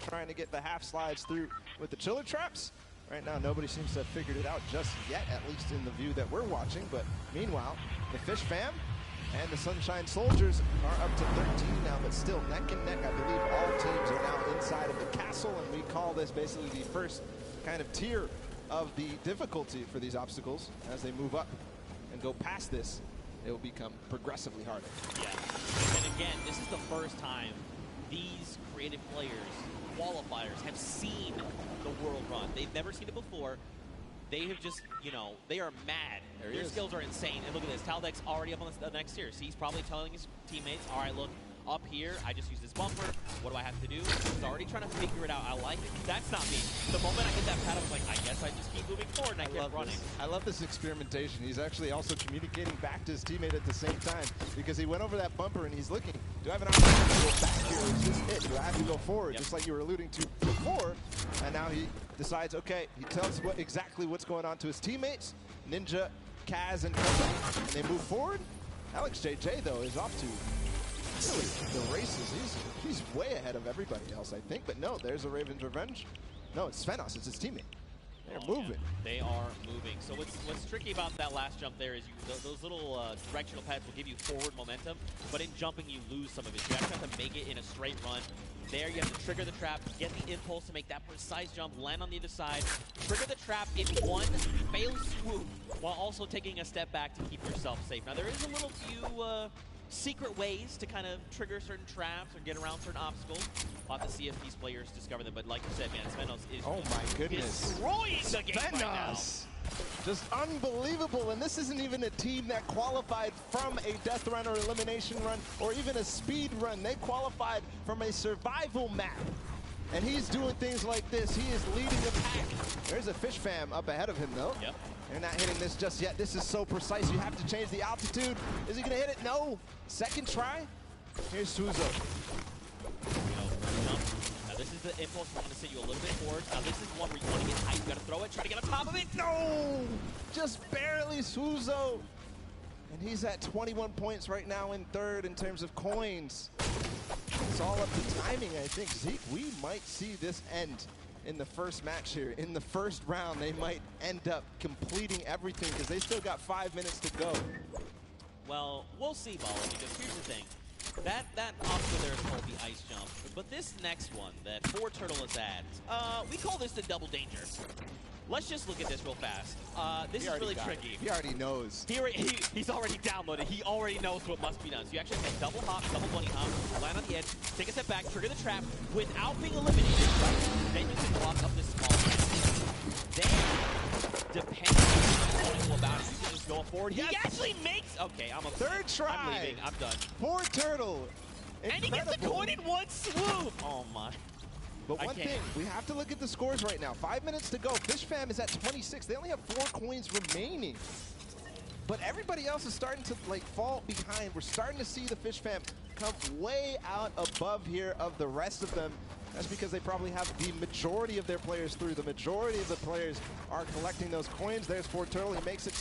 trying to get the half slides through with the chiller traps. Right now, nobody seems to have figured it out just yet, at least in the view that we're watching. But meanwhile, the Fish Fam and the Sunshine Soldiers are up to 13 now, but still neck and neck. I believe all teams are now inside of the castle, and we call this basically the first kind of tier of the difficulty for these obstacles. As they move up and go past this, it will become progressively harder. Yeah, and again, this is the first time these creative players, qualifiers, have seen the world run. They've never seen it before. they have just, you know, they are mad. Their skills are insane. And look at this. Taldeck's already up on the next tier. So he's probably telling his teammates, all right, look, up here, I just use this bumper. What do I have to do? He's already trying to figure it out. I like it. That's not me. The moment I hit that pad, I was like, I guess I just keep moving forward, and I kept running. I love this experimentation. He's actually also communicating back to his teammate at the same time, because he went over that bumper and he's looking, do I have an opportunity to go back here? Is this it? Do I have to go forward? Just like you were alluding to before. And now he decides, okay, he tells exactly what's going on to his teammates, Ninja, Kaz, and company, and they move forward. Alex JJ, though, is off to really the races. He's way ahead of everybody else, I think. But no, there's a Raven's Revenge. No, it's Svenos. It's his teammate. They're moving. Yeah. They are moving. So what's tricky about that last jump there is those little directional pads will give you forward momentum, but in jumping you lose some of it. You actually have to make it in a straight run. There you have to trigger the trap, get the impulse to make that precise jump, land on the other side, trigger the trap in one fail swoop, while also taking a step back to keep yourself safe. Now there is a little few secret ways to kind of trigger certain traps or get around certain obstacles. We'll have to see if these players discover them. But like you said, man, Svenos is destroying the game right now. Just unbelievable. And this isn't even a team that qualified from a death run or elimination run or even a speed run. They qualified from a survival map. And he's doing things like this. He is leading the pack. There's a Fish Fam up ahead of him, though. Yep. They're not hitting this just yet. This is so precise. You have to change the altitude. Is he going to hit it? No. Second try. Here's Suzo. Now this is the impulse. We want to send you a little bit forward. Now this is one where you want to get high. You got to throw it. Try to get on top of it. No. Just barely Suzo. And he's at 21 points right now in third in terms of coins. It's all up to timing, I think. Zeke, we might see this end in the first match here. In the first round, they might end up completing everything because they still got 5 minutes to go. Well, we'll see, Bala, because here's the thing. That obstacle there is called the ice jump. But this next one that 4Turtle is at, we call this the double danger. Let's just look at this real fast. This is really tricky. He already knows. He's already downloaded. He already knows what must be done. So you actually have to double hop, double bunny hop, land on the edge, take a step back, trigger the trap without being eliminated. Then you can block up this small trap. Then, depending on how you go about it, you can just go forward. Yes. He actually makes... Okay, I'm a third try. I'm leaving. I'm done. 4Turtle. And he gets the coin in one swoop. Oh, my. But one thing, we have to look at the scores right now. 5 minutes to go. Fish Fam is at 26. They only have 4 coins remaining. But everybody else is starting to fall behind. We're starting to see the Fish Fam come way out above here of the rest of them. That's because they probably have the majority of their players through. The majority of the players are collecting those coins. There's 4Turtle. He makes it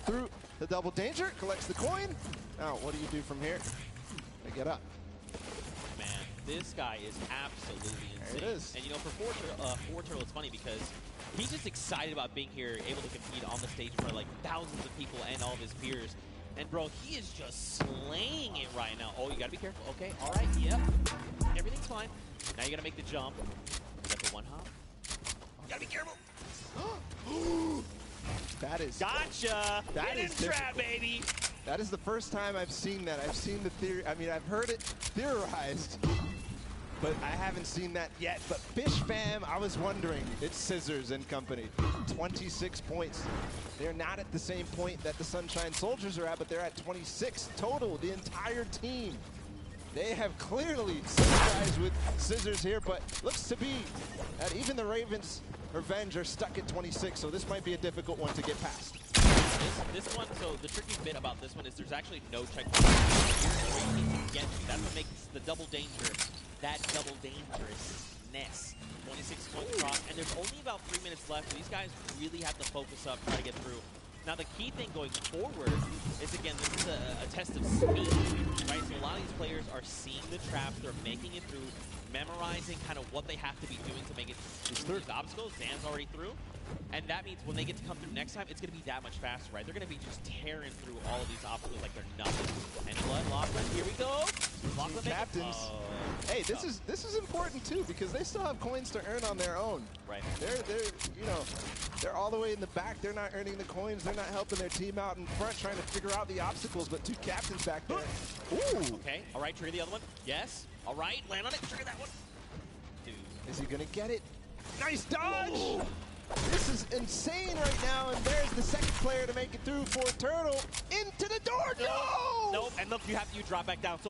through the double danger, collects the coin. Now, what do you do from here? They get up. Man, this guy is absolutely insane. There it is. And you know, for 4Turtle, it's funny because he's just excited about being here, able to compete on the stage for like thousands of people and all of his peers. And bro, he is just slaying it right now. Oh, you gotta be careful. Okay, all right, yep. Everything's fine. Now you gotta make the jump. You got the one hop. You gotta be careful. That is... Gotcha! That is trap, baby! That is the first time I've seen that. I've seen the theory. I mean, I've heard it theorized, but I haven't seen that yet. But Fish Fam, I was wondering. It's Scissors and company. 26 points. They're not at the same point that the Sunshine Soldiers are at, but they're at 26 total, the entire team. They have clearly synergized with Scissors here, but looks to be that even the Ravens Revenge are stuck at 26, so this might be a difficult one to get past. This one, so the tricky bit about this one is there's actually no checkpoint. That's what makes the double danger, that double dangerousness. 26 points across, and there's only about 3 minutes left, so these guys really have to focus up, try to get through. Now the key thing going forward is, again, this is a test of speed, right? So a lot of these players are seeing the traps, they're making it through, memorizing kind of what they have to be doing to make it through these obstacles. Zan's already through. And that means when they get to come through next time, it's going to be that much faster, right? They're going to be just tearing through all of these obstacles like they're nothing. And Blood, Lachlan, here we go. Lachlan Captains. Hey, this is important too because they still have coins to earn on their own. Right. They're all the way in the back. They're not earning the coins. They're not helping their team out in front, trying to figure out the obstacles. But 2 captains back there. Ooh. Okay. All right. Trigger the other one. Yes. All right. Land on it. Trigger that one. Dude. Is he gonna get it? Nice dodge. Ooh. This is insane right now, and there's the second player to make it through for Turtle. Into the door, no! Nope, and look, you drop back down. So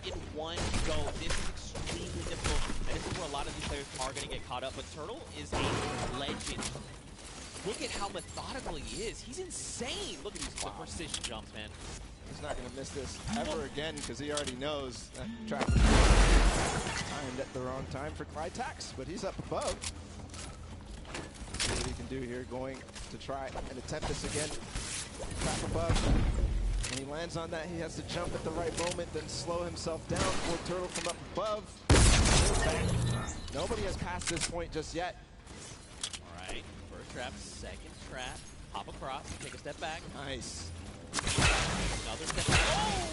in one go, this is extremely difficult, and this is where a lot of these players are going to get caught up, but Turtle is a legend. Look at how methodical he is. He's insane. Look at these precision jumps, man. He's not going to miss this ever again because he already knows that trap timed at the wrong time for Clytax, but he's up above. See what he can do here, going to try and attempt this again. Trap above. When he lands on that, he has to jump at the right moment, then slow himself down for Turtle from up above. Nobody has passed this point just yet. All right, first trap, second trap, hop across, take a step back. Nice. Another step back. Oh!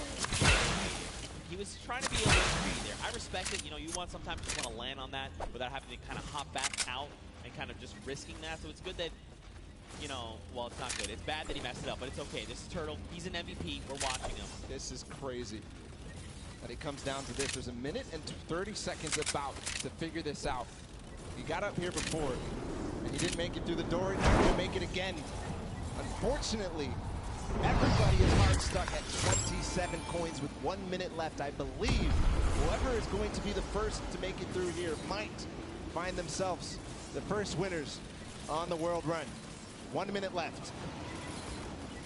He was trying to be a little greedy there. I respect it. You know, you want sometimes just want to land on that without having to kind of hop back out and kind of just risking that. So it's good that, you know, well, it's not good. It's bad that he messed it up, but it's okay. This is Turtle. He's an MVP. We're watching him. This is crazy that it comes down to this. There's a minute and 30 seconds about to figure this out. He got up here before, and he didn't make it through the door. He's not going to make it again. Unfortunately, everybody is hard stuck at 27 coins with 1 minute left. I believe whoever is going to be the first to make it through here might find themselves the first winners on the world run. 1 minute left.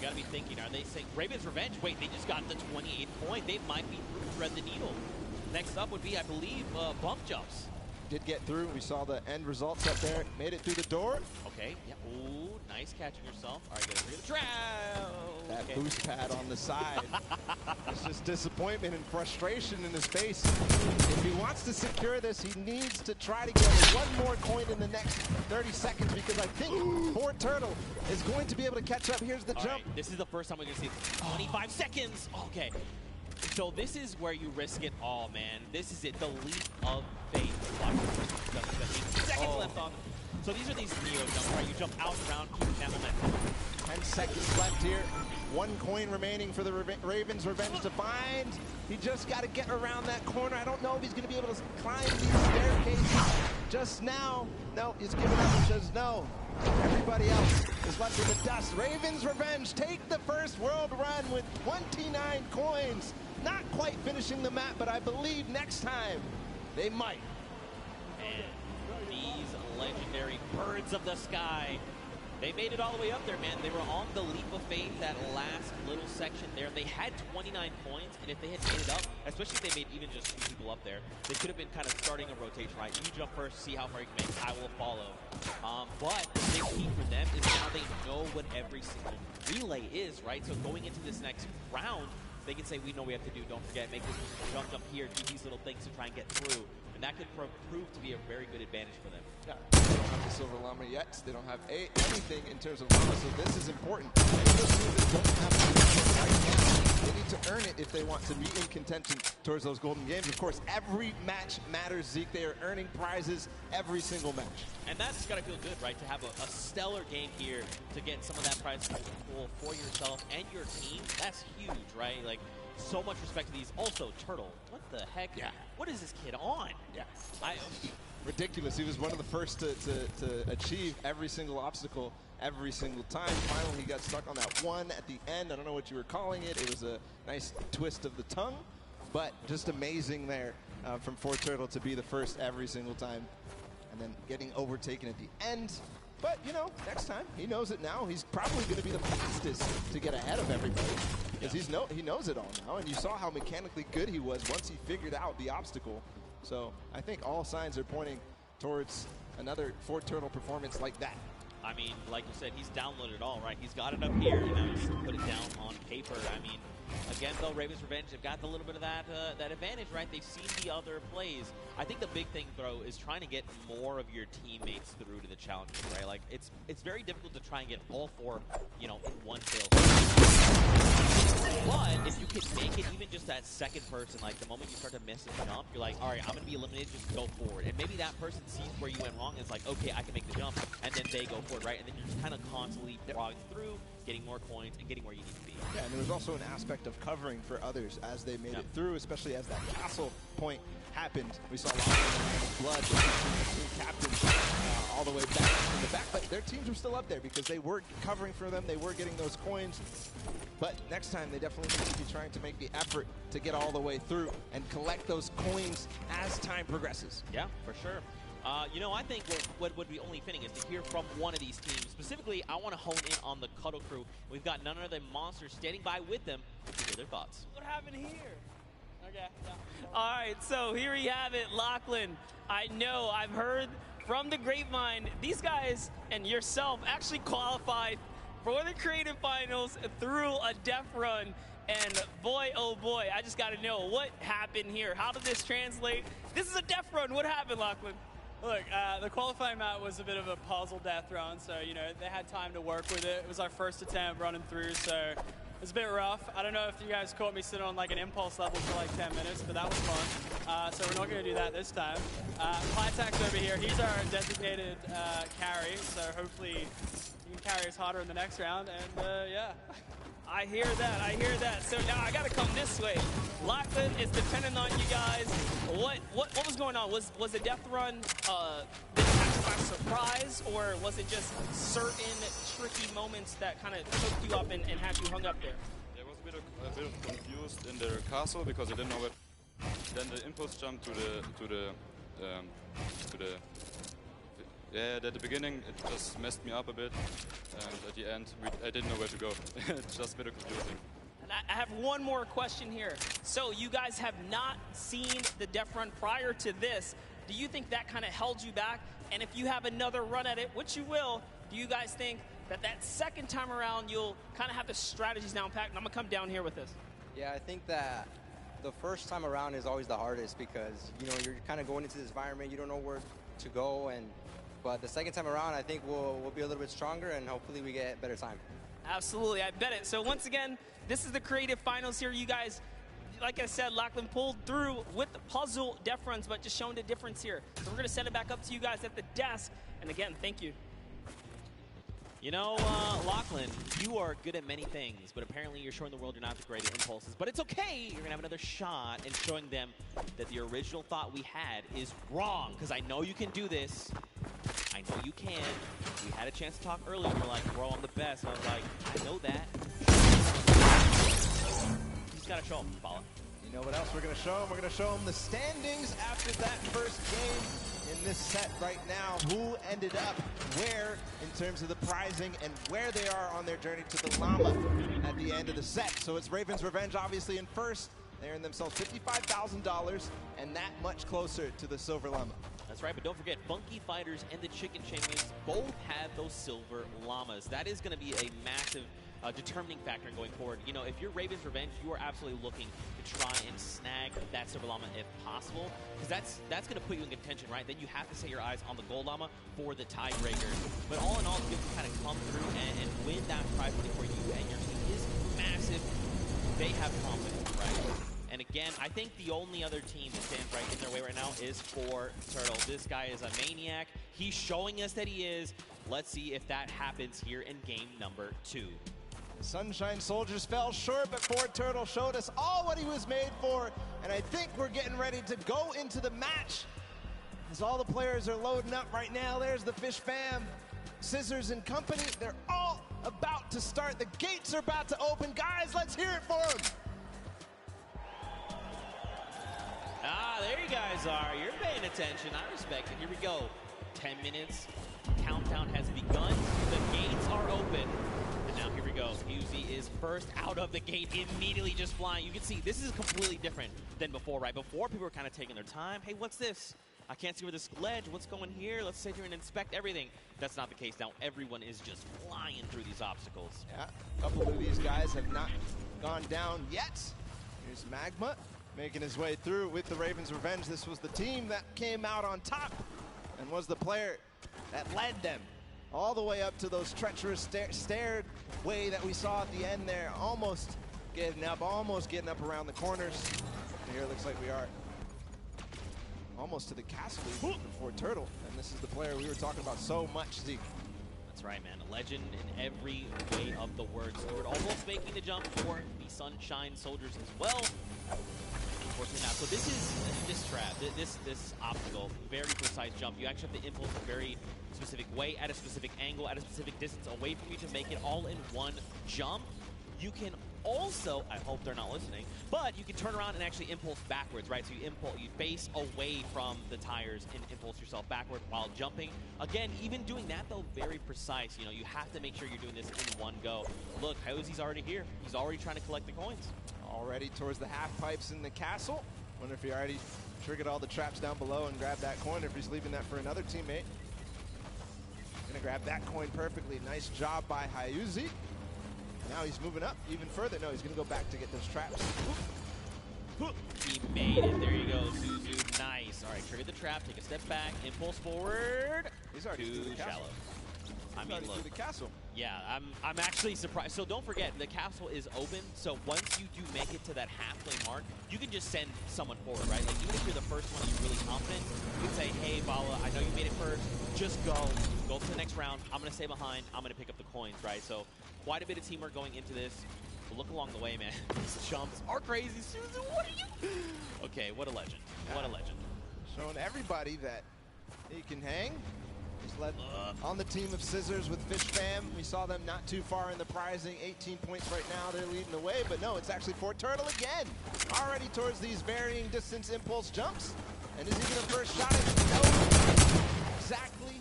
You gotta be thinking, are they saying Raven's Revenge? Wait, they just got the 28th point. They might be thread the needle. Next up would be, I believe, bump jumps. Did get through. We saw the end results up there. Made it through the door. Okay. Yeah. Ooh, nice catching yourself. All right, get it. Drow. That boost pad on the side. It's just disappointment and frustration in his face. If he wants to secure this, he needs to try to get one more coin in the next 30 seconds because I think Fort Turtle is going to be able to catch up. Here's the jump. Right, this is the first time we're going to see it. 25 seconds. Okay. So this is where you risk it all, man. This is it. The leap of faith. Seconds left on. So these are these Neo jumps, right? You jump out around, keeping that momentum. 10 seconds left here. 1 coin remaining for the Ravens Revenge to find. He just got to get around that corner. I don't know if he's going to be able to climb these staircases just now. No, he's giving up and says no. Everybody else is left in the dust. Ravens Revenge take the first world run with 29 coins. Not quite finishing the map, but I believe next time they might. And these legendary birds of the sky, they made it all the way up there, man. They were on the leap of faith, that last little section there. They had 29 points, and if they had made it up, especially if they made even just 2 people up there, they could have been kind of starting a rotation, right? You jump first, see how far you can make, I will follow. But the big key for them is now they know what every single relay is, right? So going into this next round, they can say, we know we have to do, don't forget, make this jump here, do these little things to try and get through. And that could prove to be a very good advantage for them. Yeah, they don't have the Silver Llama yet. They don't have anything in terms of Llama, so this is important. And those teams that don't have the right now, they need to earn it if they want to be in contention towards those golden games. Of course, every match matters, Zeke. They are earning prizes every single match. And that's got to feel good, right, to have a stellar game here to get some of that prize pool for yourself and your team. That's huge, right? Like, so much respect to these. Also, Turtle, what the heck? Yeah. What is this kid on? Yeah. Ridiculous. He was one of the first to achieve every single obstacle every single time. Finally, he got stuck on that one at the end. I don't know what you were calling it. It was a nice twist of the tongue, but just amazing there from Fort Turtle to be the first every single time, and then getting overtaken at the end. But, you know, next time, he knows it now. He's probably going to be the fastest to get ahead of everybody because he knows it all now. And you saw how mechanically good he was once he figured out the obstacle. So I think all signs are pointing towards another Fort Turtle performance like that. I mean, like you said, he's downloaded it all, right? He's got it up here, and now he's put it down on paper. I mean, again, though, Raven's Revenge have got a little bit of that that advantage, right? They've seen the other plays. I think the big thing, though, is trying to get more of your teammates through to the challenges, right? Like, it's very difficult to try and get all 4, you know, in one fail. But if you can make it even just that second person, like the moment you start to miss a jump, you're like, all right, I'm going to be eliminated, just go forward. And maybe that person sees where you went wrong and it's like, okay, I can make the jump, and then they go forward, right? And then you're just kind of constantly brogging through, getting more coins, and getting where you need to be. Yeah, and it there's also an aspect of covering for others as they made it through, especially as that castle point happened. We saw a lot of blood, the team captains all the way back in the back, but their teams were still up there because they were covering for them, they were getting those coins. But next time, they definitely need to be trying to make the effort to get all the way through and collect those coins as time progresses. Yeah, for sure. You know, I think what would be only fitting is to hear from one of these teams. Specifically, I want to hone in on the Cuddle crew. We've got none other than Monster standing by with them to hear their thoughts. What happened here? Okay. Yeah. All right, so here you have it, Lachlan. I know, I've heard from the grapevine, these guys and yourself actually qualified for the creative finals through a death run. And boy, oh boy, I just got to know what happened here. How did this translate? This is a death run. What happened, Lachlan? Look, the qualifying map was a bit of a puzzle death run, so, you know, they had time to work with it. It was our first attempt running through, so it was a bit rough. I don't know if you guys caught me sitting on like an impulse level for like 10 minutes, but that was fun. So we're not going to do that this time. Pytax over here, he's our designated carry, so hopefully he can carry us harder in the next round, and yeah. I hear that, I hear that. So now I gotta come this way. Lachlan is dependent on you guys. What was going on? Was the death run did it catch you by surprise, or was it just certain tricky moments that kind of took you up and had you hung up there? There was a bit of confused in the castle because I didn't know what. Then the impulse jump to the yeah, at the beginning it just messed me up a bit, and at the end I didn't know where to go. It's just a bit confusing. And I have one more question here. So you guys have not seen the death run prior to this. Do you think that kind of held you back? And if you have another run at it, which you will, do you guys think that second time around you'll kind of have the strategies down packed? And I'm gonna come down here with this. Yeah, I think that the first time around is always the hardest because, you know, you're kind of going into this environment, you don't know where to go, but the second time around, I think we'll be a little bit stronger and hopefully we get better time. Absolutely, I bet it. So once again, this is the creative finals here. You guys, like I said, Lachlan pulled through with the puzzle death runs, but just showing the difference here. So we're gonna send it back up to you guys at the desk. And again, thank you. You know, Lachlan, you are good at many things, but apparently you're showing the world you're not the great at impulses. But it's okay, you're gonna have another shot in showing them that the original thought we had is wrong, because I know you can do this. I know you can. We had a chance to talk earlier, and we're like, bro, I'm the best. And I was like, I know that. He's gotta show him, Paula. You know what else we're going to show them? We're going to show them the standings after that first game in this set right now. Who ended up where in terms of the prizing and where they are on their journey to the llama at the end of the set. So it's Raven's Revenge obviously in first. They earned themselves $55,000 and that much closer to the silver llama. That's right, but don't forget, Funky Fighters and the Chicken Champions both have those silver llamas. That is going to be a massive determining factor in going forward. You know, if you're Raven's Revenge, you are absolutely looking to try and snag that silver llama if possible, because that's going to put you in contention, right? Then you have to set your eyes on the gold llama for the tiebreaker. But all in all, if you can kind of come through and win that prize money for you and your team is massive, they have confidence, right? And again, I think the only other team that stands right in their way right now is for Turtle. This guy is a maniac. He's showing us that he is. Let's see if that happens here in game number 2. Sunshine Soldiers fell short, but Ford Turtle showed us all what he was made for, and I think we're getting ready to go into the match. As all the players are loading up right now, there's the Fish fam, Scissors and company. They're all about to start. The gates are about to open. Guys, let's hear it for them. Ah, there you guys are. You're paying attention. I respect it. Here we go. 10 minutes. Countdown has begun. The gates are open. And now here we go. Husey is first out of the gate, immediately just flying. You can see this is completely different than before, right? Before, people were kind of taking their time. Hey, what's this? I can't see where this ledge. What's going here? Let's sit here and inspect everything. That's not the case now. Everyone is just flying through these obstacles. Yeah, a couple of these guys have not gone down yet. Here's Magma making his way through with the Ravens Revenge. This was the team that came out on top and was the player that led them all the way up to those treacherous stairway that we saw at the end there. Almost getting up around the corners. And here it looks like we are almost to the castle before Turtle. And this is the player we were talking about so much, Zeke. That's right, man. A legend in every way of the word. Stewart almost making the jump for the Sunshine Soldiers as well. Unfortunately not. So this is this trap, this obstacle, very precise jump. You actually have to impulse a very specific way, at a specific angle, at a specific distance away from you to make it all in one jump. You can also, I hope they're not listening, but you can turn around and actually impulse backwards, right? So you face away from the tires and impulse yourself backward while jumping. Again, even doing that though, very precise. You know, you have to make sure you're doing this in one go. Look, Hyozi's already here. He's already trying to collect the coins. Already towards the half pipes in the castle. Wonder if he already triggered all the traps down below and grabbed that coin, or if he's leaving that for another teammate. Gonna grab that coin perfectly. Nice job by Hyozi. Now he's moving up even further. No, he's gonna go back to get those traps. He made it. There you go, Zuzu. Nice. All right, trigger the trap. Take a step back. Impulse forward. He's already too through the castle. shallow. I He's mean, already look. through the castle. Yeah, I'm actually surprised. So don't forget, the castle is open. So once you do make it to that halfway mark, you can just send someone forward, right? Like even if you're the first one and you're really confident, you can say, hey, Bala, I know you made it first. Just go to the next round. I'm gonna stay behind. I'm gonna pick up the coins, right? So quite a bit of teamwork going into this. But look along the way, man. These jumps are crazy. Suzu, what are you? Okay, what a legend. What a legend. Showing everybody that he can hang. He's led on the team of Scissors with Fish Fam. We saw them not too far in the prizing. 18 points right now. They're leading the way, but no, it's actually Fort Turtle again. Already towards these varying distance impulse jumps. And is he going to first shot it? No. Exactly.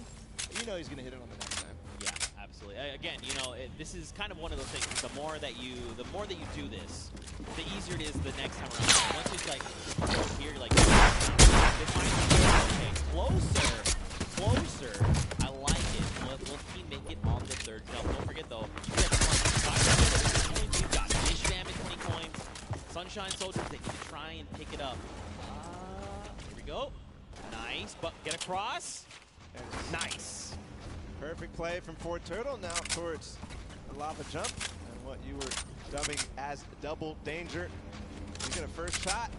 You know he's going to hit it on the next time. Yeah, absolutely. Again, you know, this is kind of one of those things. The more that you do this, the easier it is the next time around. Once it's like here, you're like, okay, closer. I like it. Will he make it on the third jump? Don't forget though, you get the coins. You've got Fish Fam at 20 coins. Sunshine Soldiers, they can try and pick it up. Here we go. Nice, but get across. Nice. Perfect play from Fort Turtle. Now towards the lava jump and what you were dubbing as double danger. He's going to first shot.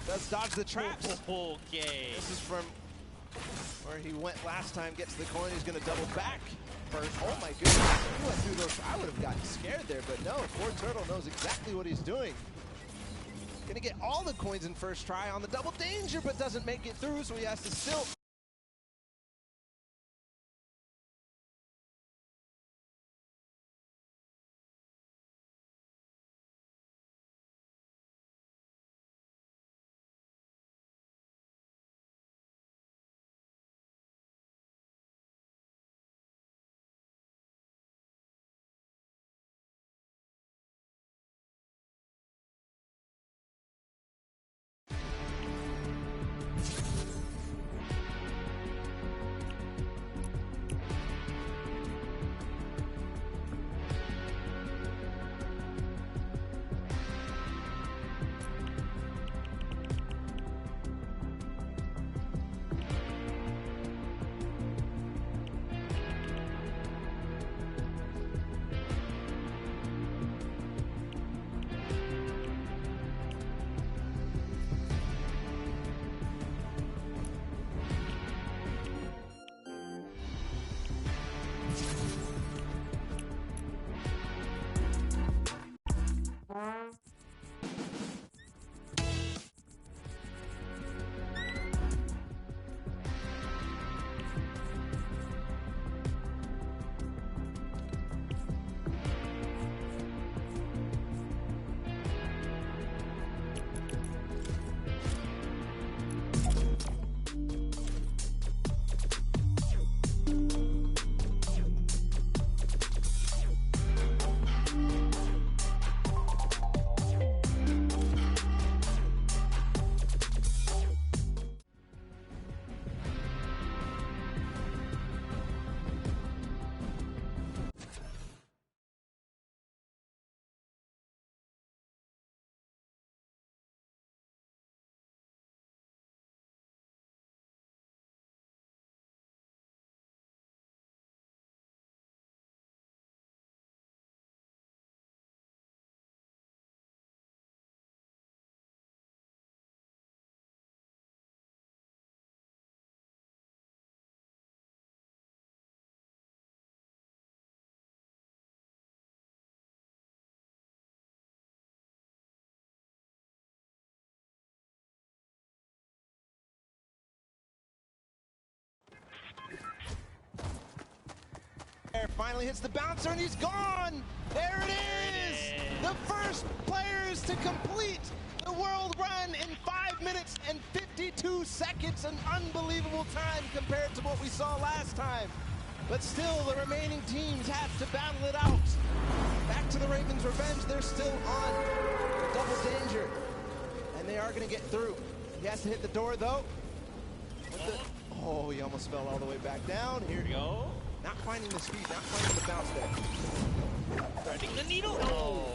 Does dodge the traps. Okay. This is from where he went last time. Gets the coin. He's going to double back. First. Oh my goodness. He went through those. I would have gotten scared there, but no. Fort Turtle knows exactly what he's doing. Going to get all the coins in first try on the double danger, but doesn't make it through, so he has to still finally hits the bouncer and he's gone. There it is. The first players to complete the world run in 5 minutes and 52 seconds, an unbelievable time compared to what we saw last time. But still, the remaining teams have to battle it out. Back to the Ravens' revenge. They're still on double danger, and they are going to get through. He has to hit the door, though. Oh, he almost fell all the way back down. Here we go. Not finding the speed, not finding the bounce there. Threading the needle. Oh.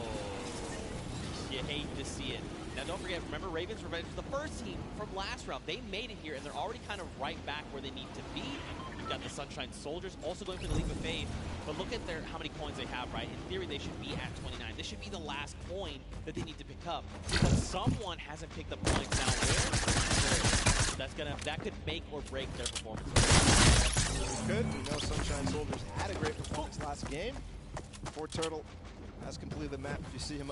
You hate to see it. Now, don't forget, remember, Ravens Revenge was the first team from last round. They made it here, and they're already kind of right back where they need to be. You've got the Sunshine Soldiers also going for the leap of faith. But look at how many coins they have, right? In theory, they should be at 29. This should be the last coin that they need to pick up. But someone hasn't picked up points now. That could make or break their performance. Could. We know Sunshine Soldiers had a great performance last game. Four Turtle has completed the map. If you see him.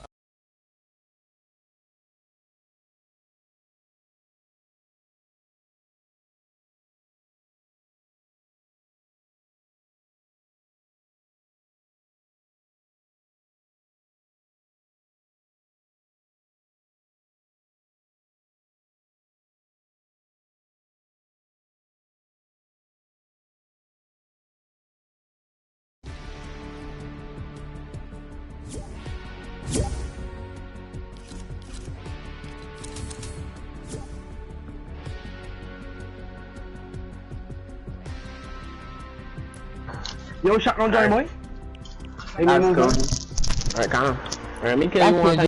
Vô shotgun rồi mới. Em muốn go. Alright, calm. Alright, mình kia mua thay.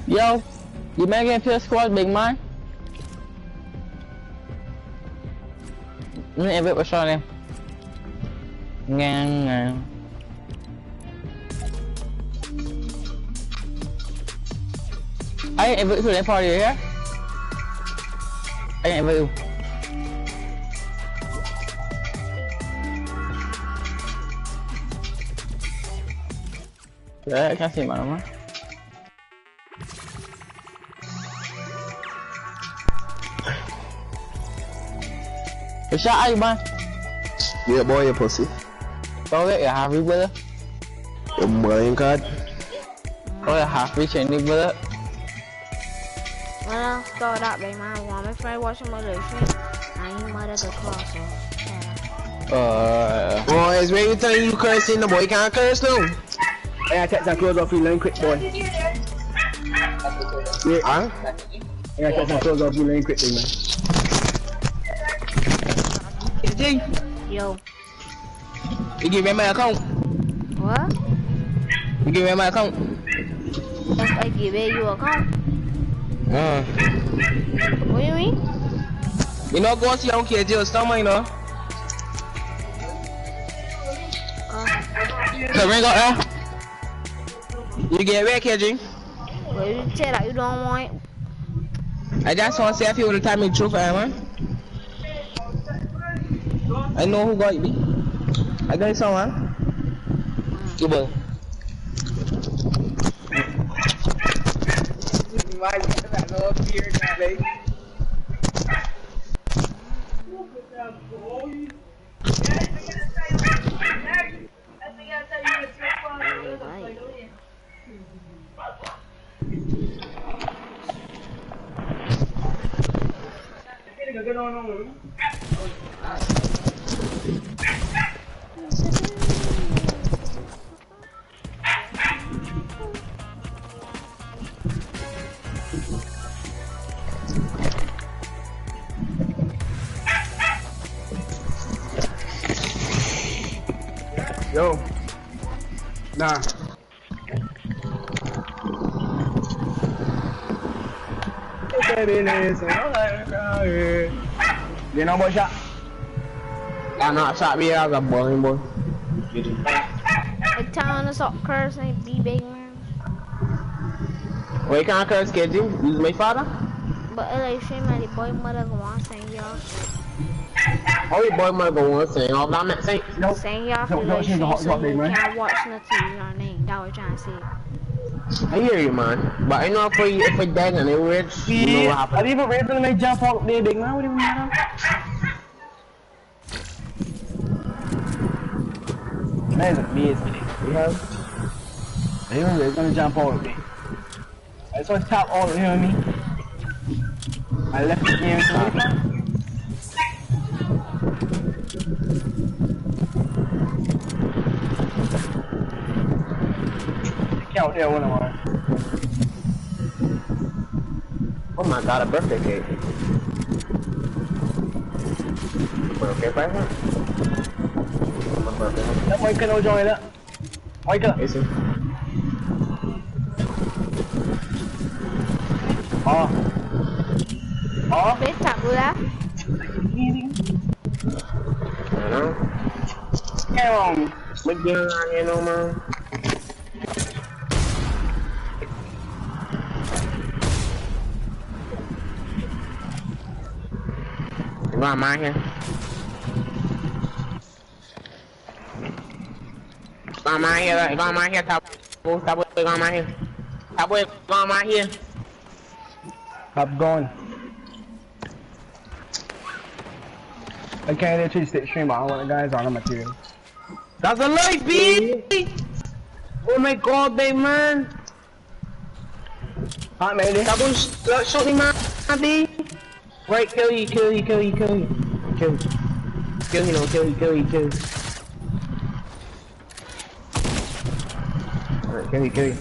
Yo, you make it to the squad, big man. Em biết sao em. Ngang. Ấy em vứt xuống đến for gì á? Anh em vứt. Đấy, chắc gì mà nó mất. The shot, man. Yeah, boy, you pussy. Go get your half with it. Your brain card. Go get half reach and with it. Well, start up, big man. While my friend watching my little stream, I ain't mad at the cross. Boys, where you telling you cursing? The boy can't curse now. Hey, I take some clothes off you, learn quick, boy. Yeah, huh? Hey, I take some clothes off you, learn quickly, man. Yo. You give me my account. What? You give me my account. Yes, I give you account. What do you mean? You know, go see, I don't care, just tell me, you know. So ring up there. You get red, KG. Well, you say that you don't want it. I just want to see if you would tell me the truth, man. I know who got me. I got someone. Give up. No. Nah. You know what shot? I'm not shot me as a bowling boy. Like telling us all curse ain't be big man. Wait, can't curse kid you? Use my father? But like stream my boy mother go on saying y'all. Oh, your boy might go on saying all that not saying. Nope. Saying y'all feel Don't like change the stream hot so spot, big you man. can't watch nothing your name. That was trying to say. I hear you, man. But I know if we dead and it rich, you know what happened. I even ready to make jump out there, big man. What do you mean? That is amazing. You have? I even ready to jump out there. I just want to tap all of you and me. I left the game to me. Out there one of mine. Oh my god, a birthday cake. Birthday present? My birthday. That might can join that. Wake up. Is it? Oh. Oh. Biết thật rồi đó. I know. Come on. But you know, man. You want mine here? You want mine here? You want mine here? Top boy, you want mine here? Top boy, you want mine here? I'm going. I can't actually stick stream on when the guys on the material. That's a light, B! Oh my god, big man! Hot man, Top boy, shoot him, man, B! Right, kill you. Kill you, no, kill you. Alright, kill you.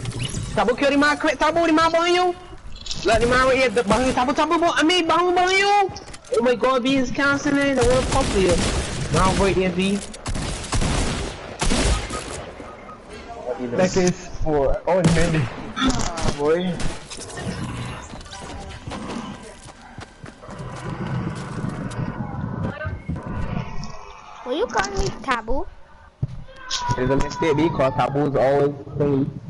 Tabu kill him, man, quick, tabu him, man, behind you! Let him out right here, behind you, tabu, behind you! Oh my god, B is canceling, the world pop here. Now, right there, B. that is for oh maybe. Ah, boy. Will you call me Taboo? It's a mistake because Taboo's always clean.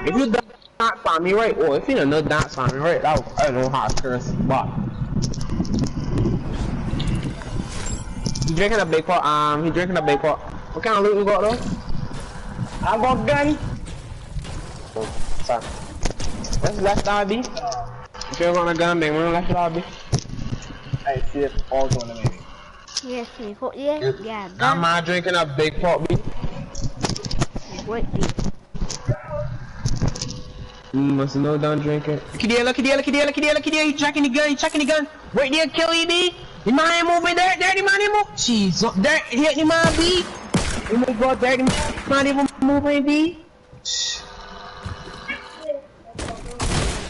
If you dance on me right, or if you don't know dance on me right, I don't know how to curse, but he drinking a big pot, What kind of loot you got though? I got gun. Oh, sorry. Let's lobby. If you're gonna gun, big man, let's lobby. I see it all going to me. Yes, we put yeah. I'm not drinking a big pot, B. Wait, Must know don't drink it. Look at there, you checking the gun. Right there, kill you, B. The man over there, dirty man, jeez, dirty man, B. Oh my god, dirty man, even moving, B.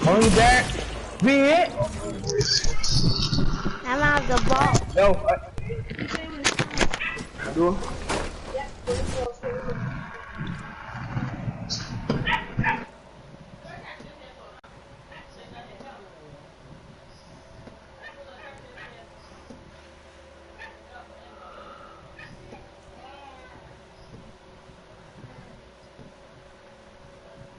Only dirt. B. I'm out of the ball. No.